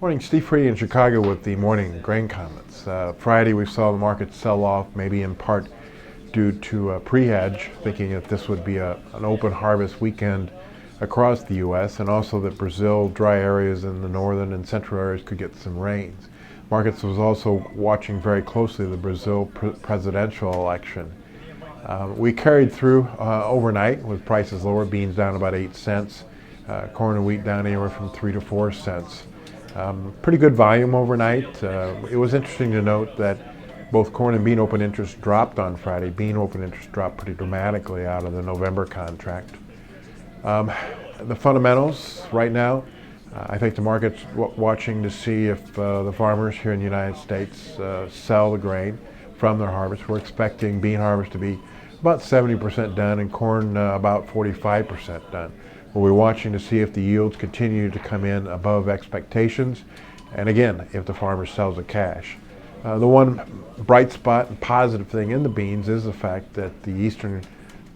Morning, Steve Free in Chicago with the morning grain comments. Friday we saw the market sell off, maybe in part due to a pre-hedge, thinking that this would be an open harvest weekend across the U.S. and also that Brazil, dry areas in the northern and central areas could get some rains. Markets was also watching very closely the Brazil presidential election. We carried through overnight with prices lower, beans down about 8 cents, corn and wheat down anywhere from 3 to 4 cents. Pretty good volume overnight. It was interesting to note that both corn and bean open interest dropped on Friday. Bean open interest dropped pretty dramatically out of the November contract. The fundamentals right now, I think the market's watching to see if the farmers here in the United States sell the grain from their harvest. We're expecting bean harvest to be about 70% done and corn about 45% done. We're watching to see if the yields continue to come in above expectations, and again, if the farmer sells the cash. The one bright spot and positive thing in the beans is the fact that the Eastern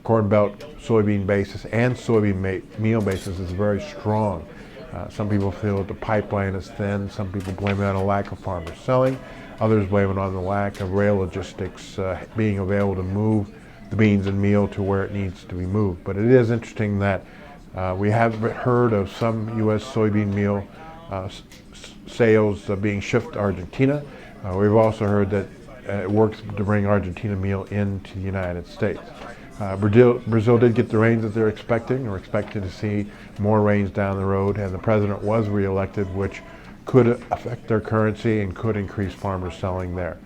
Corn Belt soybean basis and soybean meal basis is very strong. Some people feel that the pipeline is thin. Some people blame it on a lack of farmers selling. Others blame it on the lack of rail logistics being available to move the beans and meal to where it needs to be moved. But it is interesting that we have heard of some U.S. soybean meal sales being shipped to Argentina. We've also heard that it works to bring Argentina meal into the United States. Brazil did get the rains that they're expecting. We're expecting to see more rains down the road, and the president was reelected, which could affect their currency and could increase farmers selling there.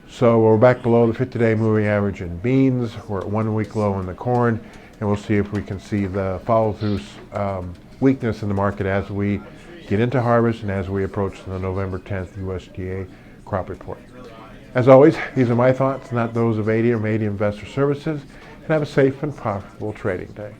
So we're back below the 50-day moving average in beans. We're at 1 week low in the corn, and we'll see if we can see the follow-through weakness in the market as we get into harvest and as we approach the November 10th USDA crop report. As always, these are my thoughts, not those of ADM Investor Services, and have a safe and profitable trading day.